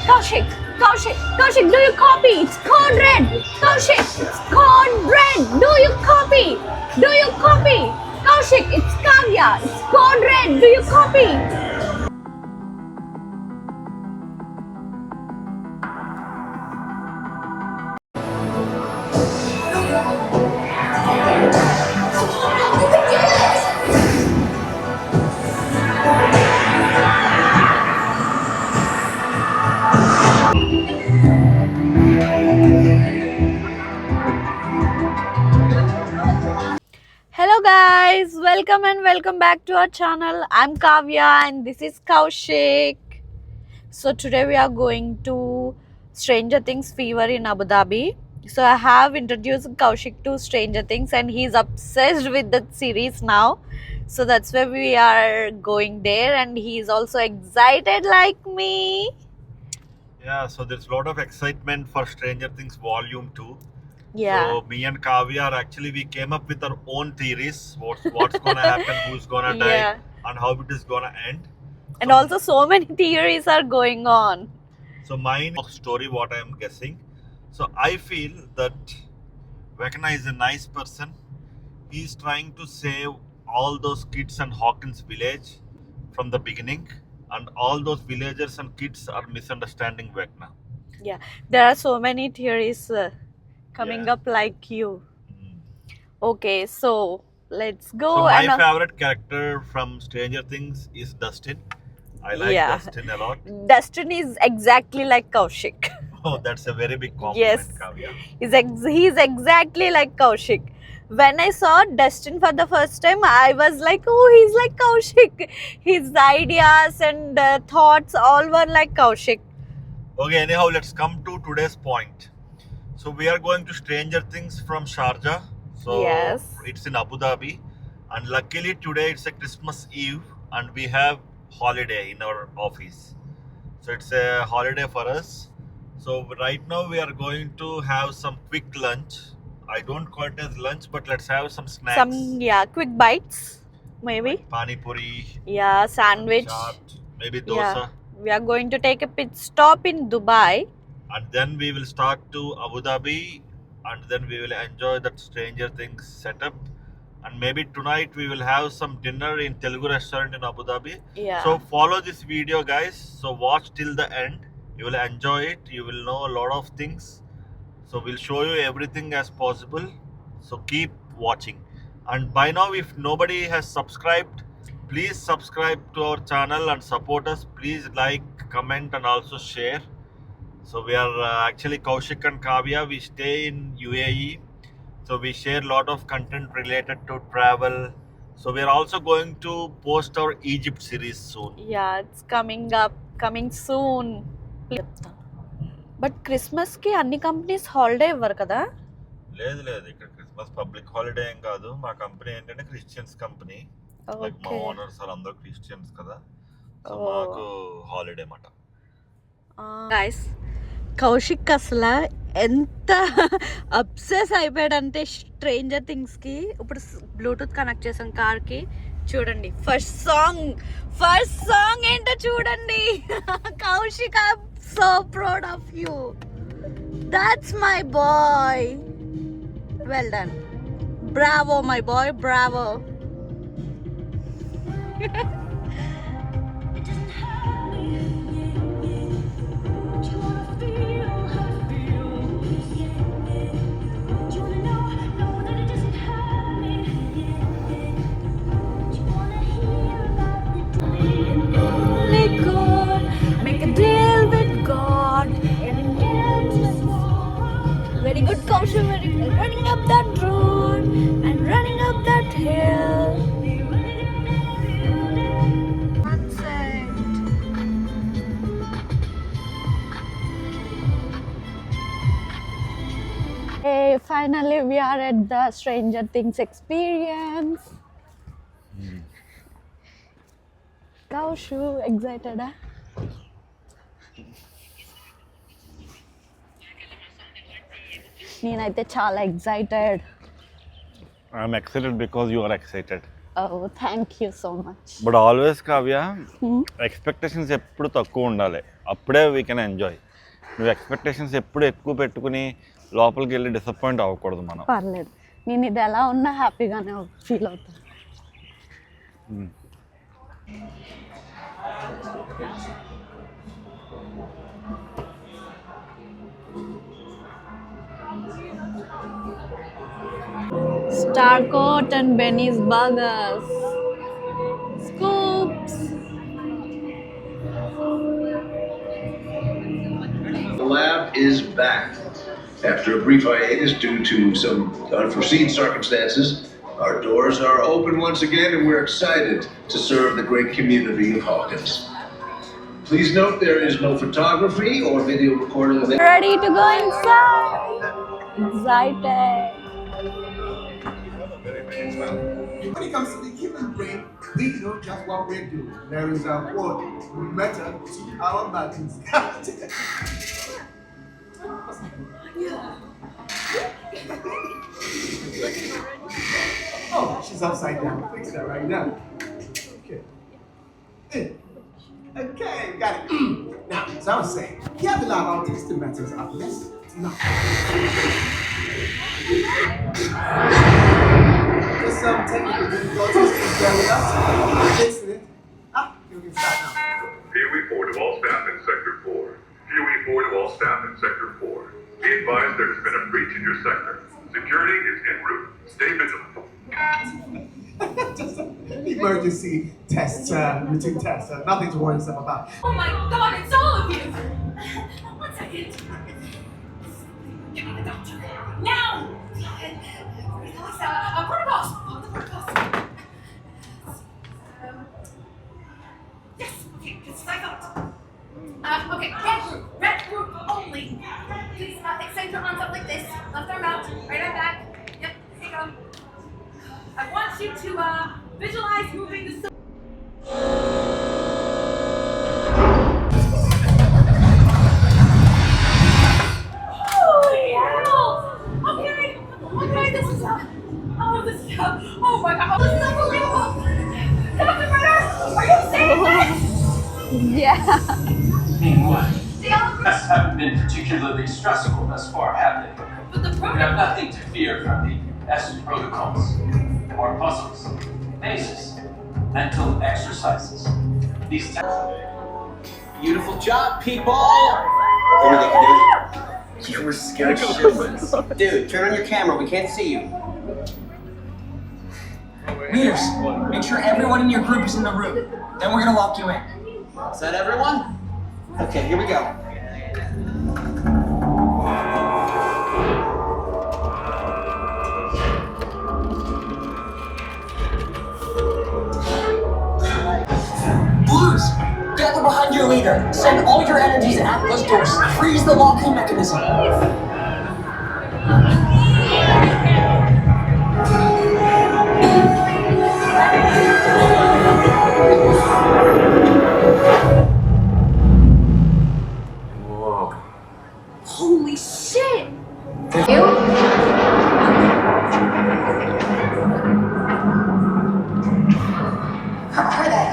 Kaushik, Kaushik, do you copy? It's code red. Kaushik, it's code red. Do you copy? Do you copy? Kaushik, it's Kavya. It's code red. Do you copy? Hello guys, welcome back to our channel. I'm Kavya and this is Kaushik. So today we are going to Stranger Things Fever in Abu Dhabi. So I have introduced Kaushik to Stranger Things and he's obsessed with that series now. So that's why we are going there and he's also excited like me. Yeah, so there's a lot of excitement for Stranger Things Volume 2. Yeah. So me and Kavya we came up with our own theories. What's gonna happen, who's gonna die, Yeah. and how it is gonna end. And also so many theories are going on. So mine story, what I am guessing. So I feel that Vecna is a nice person. He's trying to save all those kids and Hawkins village from the beginning, and all those villagers and kids are misunderstanding Vecna. Yeah, there are so many theories coming Yeah. up like you. Mm. Okay, so let's go. So my and favorite character from Stranger Things is Dustin. I like Yeah. Dustin a lot. Dustin is exactly like Kaushik. Oh, that's a very big compliment, Yes. Kavya. He's exactly like Kaushik. When I saw Dustin for the first time, I was like, oh, he's like Kaushik. His ideas and thoughts all were like Kaushik. Okay, anyhow, let's come to today's point. So we are going to Stranger Things from Sharjah. So Yes. it's in Abu Dhabi. And luckily today it's a Christmas Eve and we have holiday in our office. So it's a holiday for us. So right now we are going to have some quick lunch. I don't call it as lunch, but let's have some snacks. Some, quick bites, maybe. Like pani puri, Yeah, sandwich. chaat, maybe dosa. Yeah. We are going to take a pit stop in Dubai. And then we will start to Abu Dhabi and then we will enjoy that Stranger Things setup. And maybe tonight we will have some dinner in Telugu restaurant in Abu Dhabi. Yeah. So follow this video, guys. So watch till the end. You will enjoy it. You will know a lot of things. So we'll show you everything as possible. So keep watching. And by now, if nobody has subscribed, please subscribe to our channel and support us. Please like, comment and also share. So we are actually Kaushik and Kavya. We stay in UAE. So we share a lot of content related to travel. So we are also going to post our Egypt series soon. Yeah, it's coming soon. But Christmas ki anni companies holiday ఇవ్వరు కదా? లేదు ఇక్కడ Christmas public holiday ఏం కాదు. మా company ఏంటంటే Christians company. Like మా owners అందరూ క్రిస్టియన్స్ కదా. సో మాకు హాలిడే మాట. గైస్, కౌశిక్ అసలు ఎంత అబ్సెస్ అయిపోయాడంటే స్ట్రేంజర్ థింగ్స్ కి. ఇప్పుడు బ్లూటూత్ కనెక్ట్ చేసాం కార్ కి. చూడండి ఫస్ట్ సాంగ్ ఏంటో చూడండి. Kaushik, I am so proud of you. That's my boy. Well done. Bravo my boy, Bravo. Make a deal with God. Very good, Kaushik. Very good. Running up that road and running up that hill. That's it. Hey, finally we are at the Stranger Things experience. Kaushu, excited? నేనైతే చాలా excited. I'm excited because you are excited. Oh, thank you so much. But always, Kavya, expectations ఎప్పుడు తక్కువ ఉండాలి. అప్పుడే we can enjoy. నువ్వు expectations ఎప్పుడు ఎక్కువ పెట్టుకుని లోపలికి వెళ్ళి డిసప్పాయింట్ అవ్వకూడదు మనం. పర్లేదు, నేను ఇది ఎలా ఉన్నా హ్యాపీగానే ఫీల్ అవుతాను. Starcourt and Benny's Burgers. Scoops. The lab is back. After a brief hiatus due to some unforeseen circumstances, our doors are open once again and we're excited to serve the great community of Hawkins. Please note there is no photography or video recording of it. Ready to go inside. Excited. When it comes to the human brain, we know just what we're doing. There is a quote, matter to our bodies. Oh, she's upside down. Fix that right now. Okay. Okay, got it. Now, as I was saying, you have a lot of autistic matters up list. No. Just some technical difficulties to bear with us. Fixing it. You can start now. Here we forward to all staff in Sector 4. Here we forward to all staff in Sector 4. Be advised there has been a breach in your sector. Security is en route. Stay vigilant. Just an emergency test, routine test. Nothing to worry yourself about. Oh my God, it's all of you! One second. Get me the doctor. Now! Protocols! The protocols. Yes, okay, it's what I thought. Okay, red group only. Please extend your arms up like this. Left arm out, right arm back. Yep, here you go. I want you to visualize moving the oh my God, this is unbelievable! Dr. Brenner, are you seeing this? Yeah. Tests haven't been particularly stressful thus far, have they? But the You have protocol... nothing to fear from the S protocols, or puzzles, mazes, mental exercises. These tests. Beautiful job, people! What are they doing? You were scared shitless. Dude, turn on your camera, we can't see you. Leaders, make sure everyone in your group is in the room. Then we're gonna lock you in. Is that everyone? Okay, here we go. Blues, gather behind your leader. Send all your energies at those doors. Freeze the locking mechanism. Whoa. Holy shit! How are they?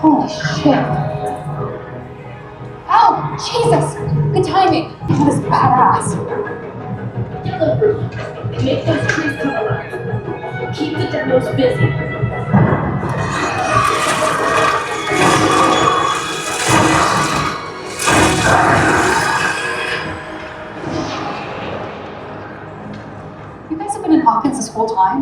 Holy shit. Oh, Jesus! Good timing. That was badass. Yellow group, make those trees come alive. Keep the demos busy. You guys have been in Hawkins this whole time?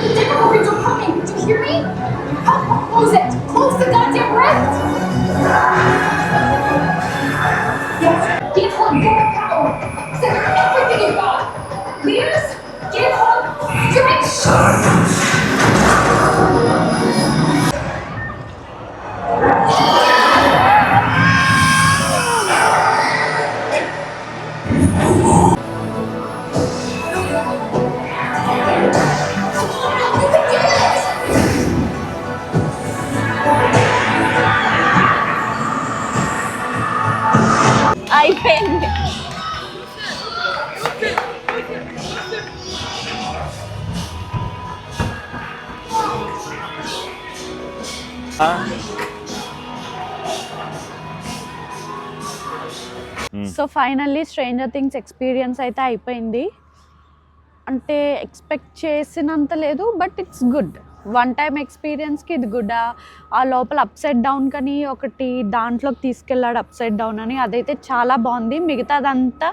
The Demogorgons are coming! Do you hear me? Close it! Close the goddamn rift! Yes, give her your power! Send her everything you got! Leaders, give her strength! So finally stranger things experience అయితే అయిపోయింది. అంటే expect చేసినంత లేదు, but it's good. One time ఎక్స్పీరియన్స్కి ఇది good. ఆ లోపల upside down కానీ ఒకటి దాంట్లోకి తీసుకెళ్ళాడు అప్సైడ్ డౌన్ అని, అదైతే చాలా బాగుంది. మిగతాదంతా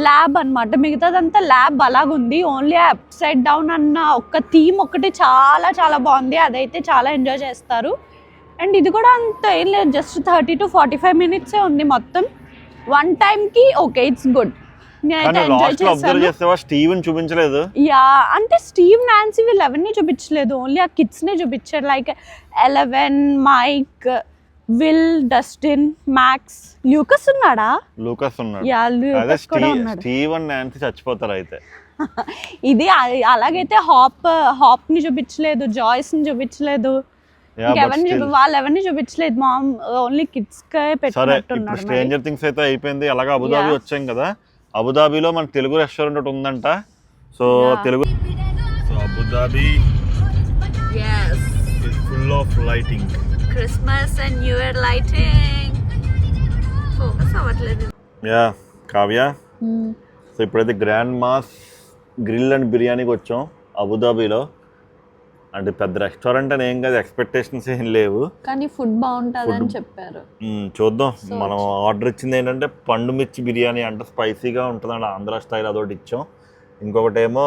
ల్యాబ్ అనమాట. మిగతాదంతా ల్యాబ్ అలాగుంది. ఓన్లీ అప్సైడ్ డౌన్ అన్న ఒక్క థీమ్ ఒకటి చాలా చాలా బాగుంది. అదైతే చాలా ఎంజాయ్ చేస్తారు. అండ్ ఇది కూడా అంత ఏం లేదు, జస్ట్ 30 to 45 minutes ఉంది మొత్తం. వన్ టైంకి ఓకే, ఇట్స్ గుడ్. నేనైతే ఎంజాయ్ చేశాను. స్టీవెన్ చూపించలేదు. యా, అంటే స్టీవ్, నాన్సీ వీళ్ళు ఎవరిని చూపించలేదు, ఓన్లీ ఆ కిడ్స్నే చూపించారు. Like 11, Mike, Will, Dustin, Max, Lucas ఉన్నాడా? లూకస్ ఉన్నాడు. యా, లూకస్ కూడా ఉన్నాడు. స్టీవెన్, నాన్సీ చచ్చిపోతారు అయితే. ఇది అలాగైతే హాప్ని చూపించలేదు, జాయ్స్ని చూపించలేదు, వాళ్ళెవరిని చూపించలేదు. మామ్ ఓన్లీ కిడ్స్ కే పెట్టినట్టున్నారు. స్ట్రేంజర్ థింగ్స్ అయితే అయిపోయింది. అలాగా అబుదాబి వచ్చాం కదా, అబుదాబిలో మన తెలుగు రెస్టారెంట్ ఒకటి ఉందంట. So Telugu Abu Dhabi is full of lighting, Christmas and new year lighting. Focus అవ్వట్లేదు. యా కావ్య, సో ఇప్పుడైతే గ్రాండ్ మాస్ గ్రిల్ అండ్ బిర్యానీకి వచ్చాం అబుదాబిలో. అంటే పెద్ద రెస్టారెంట్ అని ఏం కాదు, ఎక్స్పెక్టేషన్స్ ఏం లేవు, కానీ ఫుడ్ బాగుంటుంది అని చెప్పారు. చూద్దాం. మనం ఆర్డర్ ఇచ్చింది ఏంటంటే పండు మిర్చి బిర్యానీ, అంటే స్పైసీగా ఉంటుందండి, ఆంధ్ర స్టైల్, అదొకటి ఇచ్చాం. ఇంకొకటి ఏమో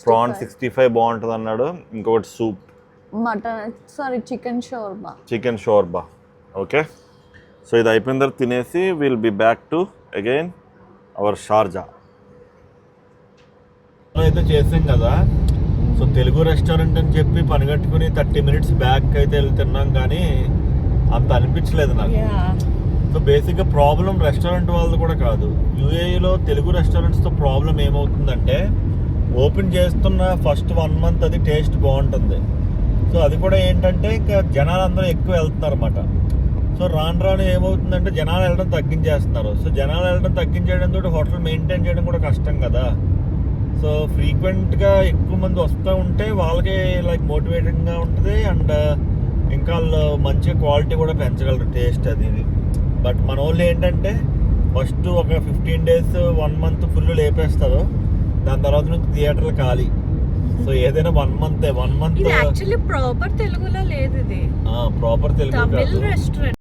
ప్రాన్ 65 బాగుంటుంది అన్నాడు. ఇంకొకటి soup, chicken shorba. Okay, so ఇది అయిపోయిన తర్వాత తినేసి will be back to again our Sharjah. అయితే చేసాం కదా, సో తెలుగు రెస్టారెంట్ అని చెప్పి పనిగట్టుకుని 30 minutes బ్యాక్ అయితే వెళ్తున్నాం, కానీ అంత అనిపించలేదు నాకు. సో బేసిక్గా ప్రాబ్లం రెస్టారెంట్ వాళ్ళది కూడా కాదు. యూఏఈలో తెలుగు రెస్టారెంట్స్తో ప్రాబ్లం ఏమవుతుందంటే, ఓపెన్ చేస్తున్న ఫస్ట్ 1 month అది టేస్ట్ బాగుంటుంది. సో అది కూడా ఏంటంటే ఇంకా జనాలు అందరూ ఎక్కువ వెళ్తున్నారు అన్నమాట. సో రాను రాను ఏమవుతుందంటే జనాలు వెళ్ళడం తగ్గించేస్తున్నారు. సో జనాలు వెళ్ళడం తగ్గించేయడంతో హోటల్ మెయింటైన్ చేయడం కూడా కష్టం కదా. సో ఫ్రీక్వెంట్గా ఎక్కువ మంది వస్తూ ఉంటే వాళ్ళకి లైక్ మోటివేటింగ్గా ఉంటుంది. అండ్ ఇంకా వాళ్ళు మంచిగా క్వాలిటీ కూడా పెంచగలరు, టేస్ట్ అది ఇది. బట్ మన వాళ్ళు ఏంటంటే ఫస్ట్ ఒక 15 days 1 month ఫుల్ లేపేస్తారు, దాని తర్వాత నుంచి థియేటర్లు ఖాళీ. సో ఏదైనా 1 month యాక్చువల్లీ ప్రాపర్ తెలుగులో లేదు, ఇది ప్రాపర్ తెలుగు రెస్టారెంట్.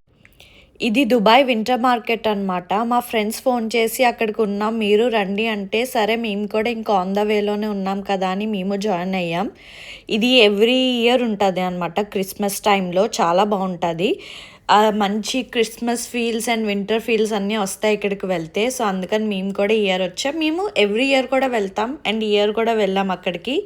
ఇది దుబాయ్ వింటర్ మార్కెట్ అనమాట. మా ఫ్రెండ్స్ ఫోన్ చేసి అక్కడికి ఉన్నాం, మీరు రండి అంటే సరే మేము కూడా ఇంకా ఆన్ ద వేలోనే ఉన్నాం కదా అని మేము జాయిన్ అయ్యాం. ఇది ఎవ్రీ ఇయర్ ఉంటుంది అనమాట, క్రిస్మస్ టైంలో చాలా బాగుంటుంది. మంచి Christmas feels and winter feels అన్నీ వస్తాయి ఇక్కడికి వెళ్తే. సో అందుకని మేము కూడా ఇయర్ వచ్చాం. మేము ఎవ్రీ ఇయర్ కూడా వెళ్తాం, అండ్ ఇయర్ కూడా వెళ్ళాం అక్కడికి.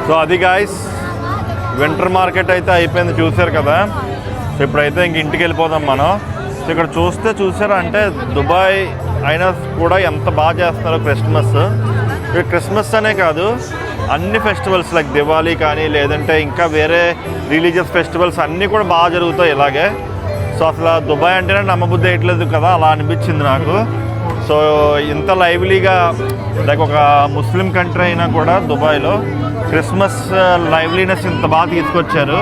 సో అది గాయస్, వింటర్ మార్కెట్ అయితే అయిపోయింది, చూసారు కదా. సో ఇప్పుడైతే ఇంక ఇంటికి వెళ్ళిపోదాం మనం. సో ఇక్కడ చూసారా అంటే దుబాయ్ అయినా కూడా ఎంత బాగా చేస్తారో క్రిస్మస్. ఇక్కడ క్రిస్మస్ అనే కాదు, అన్ని ఫెస్టివల్స్ లైక్ దివాళీ కానీ లేదంటే ఇంకా వేరే రిలీజియస్ ఫెస్టివల్స్ అన్నీ కూడా బాగా జరుగుతాయి ఇలాగే. సో అసలు దుబాయ్ అంటేనే నమ్మబుద్ధి వేయట్లేదు కదా, అలా అనిపించింది నాకు. సో ఇంత లైవ్లీగా లైక్ ఒక ముస్లిం కంట్రీ అయినా కూడా దుబాయ్లో క్రిస్మస్ లైవ్లీనెస్ ఇంత బాగా తీసుకొచ్చారు.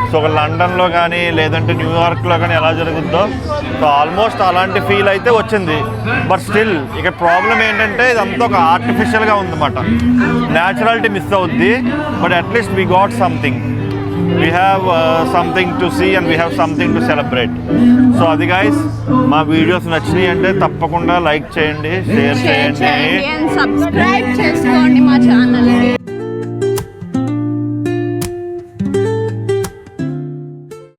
సో ఒక లండన్లో కానీ లేదంటే న్యూయార్క్లో కానీ ఎలా జరుగుద్దో, సో ఆల్మోస్ట్ అలాంటి ఫీల్ అయితే వచ్చింది. బట్ స్టిల్ ఇక ప్రాబ్లం ఏంటంటే ఇదంతా ఒక ఆర్టిఫిషియల్గా ఉందన్నమాట, న్యాచురాలిటీ మిస్ అవుద్ది. But at least we got something, we have something to see and we have something to celebrate. So అది గైస్, మా వీడియోస్ నచ్చినాయి అంటే తప్పకుండా లైక్ చేయండి, షేర్ చేయండి, సబ్స్క్రైబ్ చేసుకోండి మా ఛానల్.